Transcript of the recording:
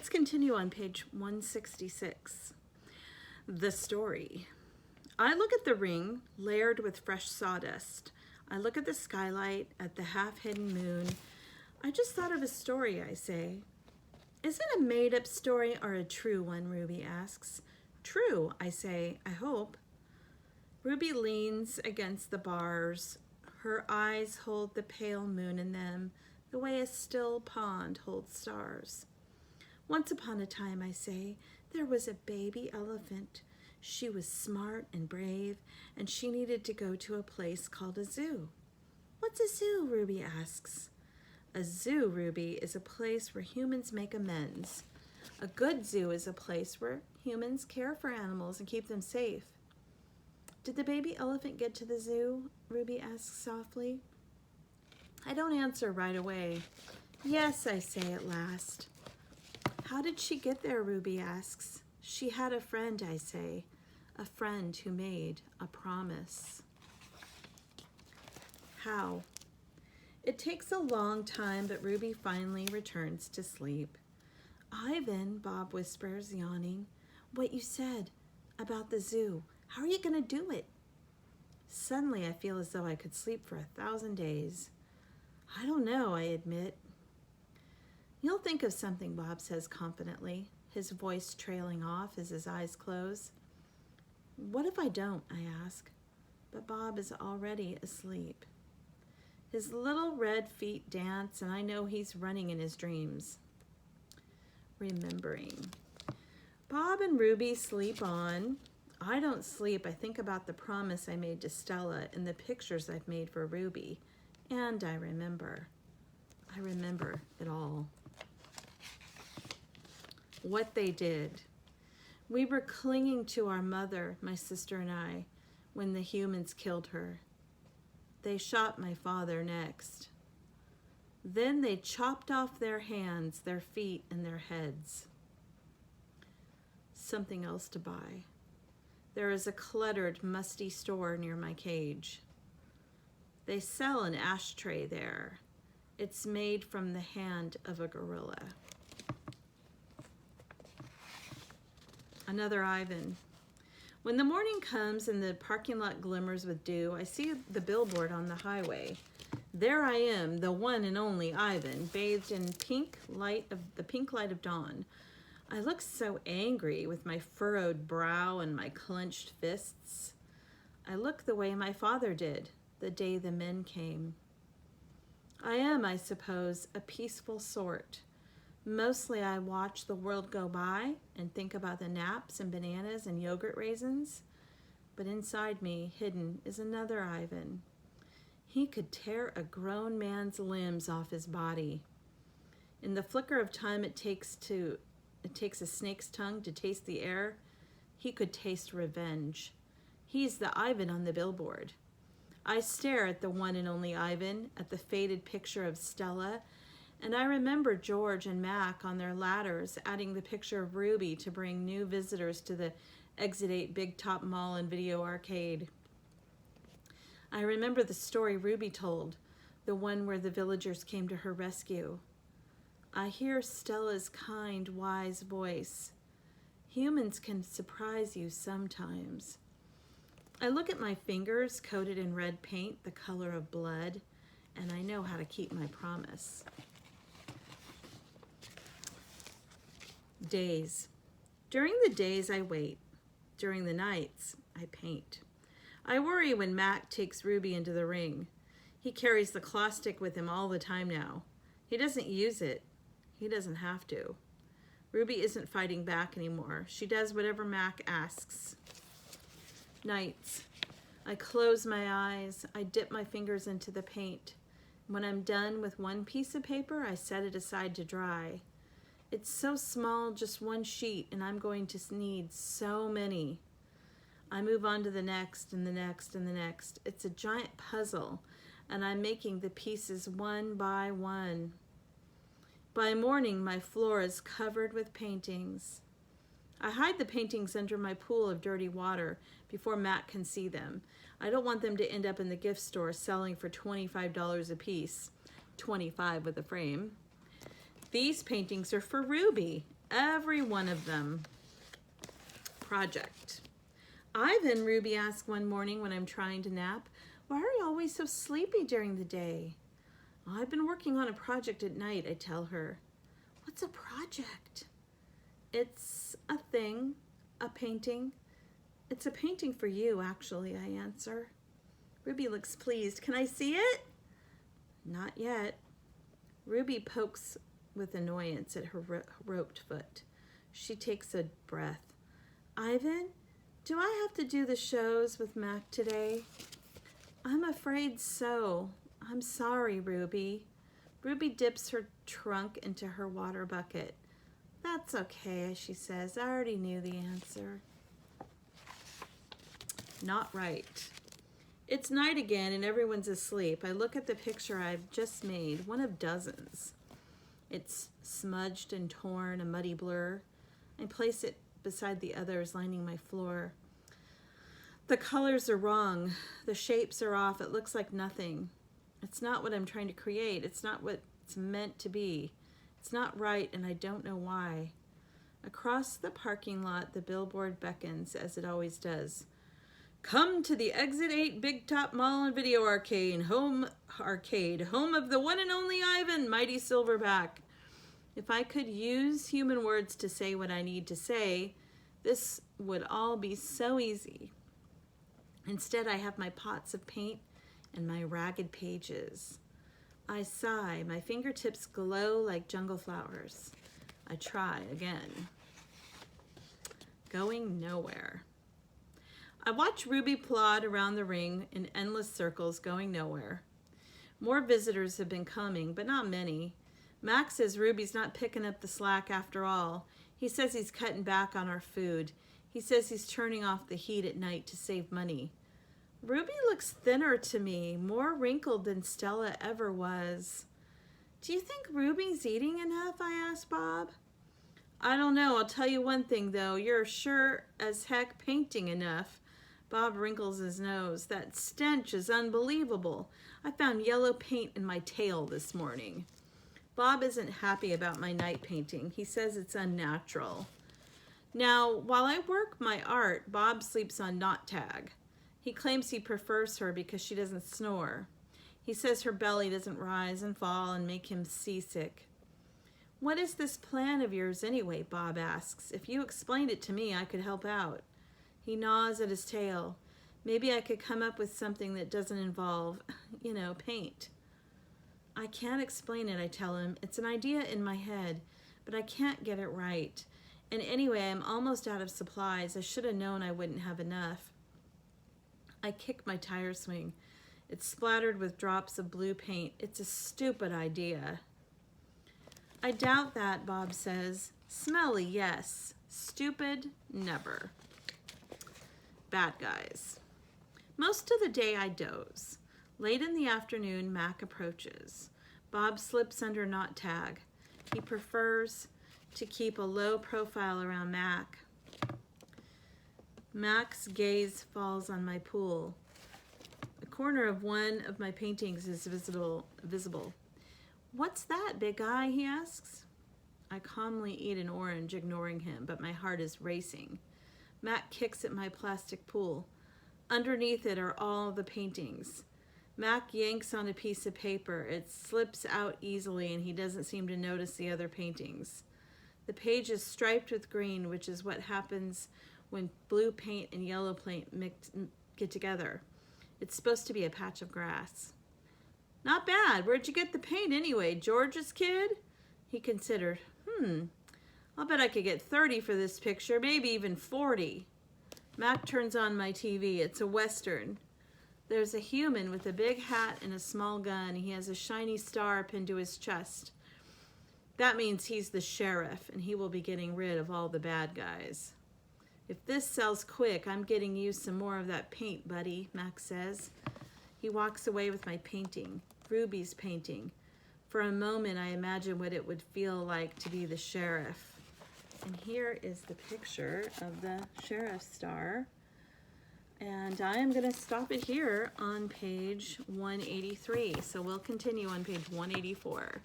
Let's continue on page 166. The story. I look at the ring layered with fresh sawdust. I look at the skylight, at the half-hidden moon. I just thought of a story, I say. Is it a made-up story or a true one, Ruby asks. True, I say, I hope. Ruby leans against the bars. Her eyes hold the pale moon in them, the way a still pond holds stars. Once upon a time, I say, there was a baby elephant. She was smart and brave, and she needed to go to a place called a zoo. What's a zoo? Ruby asks. A zoo, Ruby, is a place where humans make amends. A good zoo is a place where humans care for animals and keep them safe. Did the baby elephant get to the zoo? Ruby asks softly. I don't answer right away. Yes, I say at last. How did she get there? Ruby asks. She had a friend, I say. A friend who made a promise. How? It takes a long time, but Ruby finally returns to sleep. Ivan, Bob whispers, yawning. What you said about the zoo. How are you going to do it? Suddenly, I feel as though I could sleep for 1,000 days. I don't know, I admit. You'll think of something, Bob says confidently, his voice trailing off as his eyes close. What if I don't, I ask, but Bob is already asleep. His little red feet dance, and I know he's running in his dreams. Remembering. Bob and Ruby sleep on. I don't sleep. I think about the promise I made to Stella and the pictures I've made for Ruby, and I remember. I remember it all. What they did. We were clinging to our mother, my sister and I, when the humans killed her. They shot my father next. Then they chopped off their hands, their feet, and their heads. Something else to buy. There is a cluttered, musty store near my cage. They sell an ashtray there. It's made from the hand of a gorilla. Another Ivan. When the morning comes and the parking lot glimmers with dew, I see the billboard on the highway. There I am, the one and only Ivan, bathed in the pink light of dawn. I look so angry with my furrowed brow and my clenched fists. I look the way my father did the day the men came. I am, I suppose, a peaceful sort. Mostly I watch the world go by and think about the naps and bananas and yogurt raisins. But inside me, hidden, is another Ivan. He could tear a grown man's limbs off his body. In the flicker of time it takes a snake's tongue to taste the air, he could taste revenge. He's the Ivan on the billboard. I stare at the one and only Ivan, at the faded picture of Stella, and I remember George and Mac on their ladders adding the picture of Ruby to bring new visitors to the Exit 8 Big Top Mall and Video Arcade. I remember the story Ruby told, the one where the villagers came to her rescue. I hear Stella's kind, wise voice. Humans can surprise you sometimes. I look at my fingers coated in red paint, the color of blood, and I know how to keep my promise. Days. During the days I wait. During the nights I paint. I worry when Mac takes Ruby into the ring. He carries the claw stick with him all the time now. He doesn't use it. He doesn't have to. Ruby isn't fighting back anymore. She does whatever Mac asks. Nights. I close my eyes. I dip my fingers into the paint. When I'm done with one piece of paper, I set it aside to dry. It's so small, just one sheet, and I'm going to need so many. I move on to the next and the next and the next. It's a giant puzzle, and I'm making the pieces one by one. By morning, my floor is covered with paintings. I hide the paintings under my pool of dirty water before Matt can see them. I don't want them to end up in the gift store selling for $25 a piece, $25 with a frame. These paintings are for Ruby, Every one of them. Project. Ivan, Ruby asked one morning when I'm trying to nap, why are you always so sleepy during the day? I've been working on a project at night, I tell her. What's a project? It's a thing, a painting. It's a painting for you, actually, I answer. Ruby looks pleased. Can I see it? Not yet. Ruby pokes with annoyance at her roped foot. She takes a breath. Ivan, do I have to do the shows with Mac today? I'm afraid so. I'm sorry, Ruby. Ruby dips her trunk into her water bucket. That's okay, she says. I already knew the answer. Not right. It's night again and everyone's asleep. I look at the picture I've just made, one of dozens. It's smudged and torn, a muddy blur. I place it beside the others lining my floor. The colors are wrong. The shapes are off. It looks like nothing. It's not what I'm trying to create. It's not what it's meant to be. It's not right, and I don't know why. Across the parking lot, the billboard beckons, as it always does. Come to the Exit 8 Big Top Mullen Video home of the one and only Ivan, mighty Silverback. If I could use human words to say what I need to say, this would all be so easy. Instead, I have my pots of paint and my ragged pages. I sigh. My fingertips glow like jungle flowers. I try again. Going nowhere. I watch Ruby plod around the ring in endless circles, going nowhere. More visitors have been coming, but not many. Max says Ruby's not picking up the slack after all. He says he's cutting back on our food. He says he's turning off the heat at night to save money. Ruby looks thinner to me, more wrinkled than Stella ever was. Do you think Ruby's eating enough? I asked Bob. I don't know. I'll tell you one thing, though. You're sure as heck painting enough. Bob wrinkles his nose. That stench is unbelievable. I found yellow paint in my tail this morning. Bob isn't happy about my night painting. He says it's unnatural. Now, while I work my art, Bob sleeps on Knot Tag. He claims he prefers her because she doesn't snore. He says her belly doesn't rise and fall and make him seasick. What is this plan of yours anyway? Bob asks. If you explained it to me, I could help out. He gnaws at his tail. Maybe I could come up with something that doesn't involve, paint. I can't explain it, I tell him. It's an idea in my head, but I can't get it right. And anyway, I'm almost out of supplies. I should have known I wouldn't have enough. I kick my tire swing. It's splattered with drops of blue paint. It's a stupid idea. I doubt that, Bob says. Smelly, yes. Stupid, never. Bad guys. Most of the day I doze. Late in the afternoon, Mac approaches. Bob slips under Knot Tag. He prefers to keep a low profile around Mac. Mac's gaze falls on my pool. The corner of one of my paintings is visible. What's that, big guy? He asks. I calmly eat an orange, ignoring him, but my heart is racing. Mac kicks at my plastic pool. Underneath it are all the paintings. Mac yanks on a piece of paper. It slips out easily, and he doesn't seem to notice the other paintings. The page is striped with green, which is what happens when blue paint and yellow paint get together. It's supposed to be a patch of grass. Not bad. Where'd you get the paint anyway? George's kid? He considered. I'll bet I could get 30 for this picture, maybe even 40. Mac turns on my TV. It's a Western. There's a human with a big hat and a small gun. He has a shiny star pinned to his chest. That means he's the sheriff, and he will be getting rid of all the bad guys. If this sells quick, I'm getting you some more of that paint, buddy, Max says. He walks away with my painting, Ruby's painting. For a moment, I imagine what it would feel like to be the sheriff. And here is the picture of the sheriff's star. And I am going to stop it here on page 183. So we'll continue on page 184.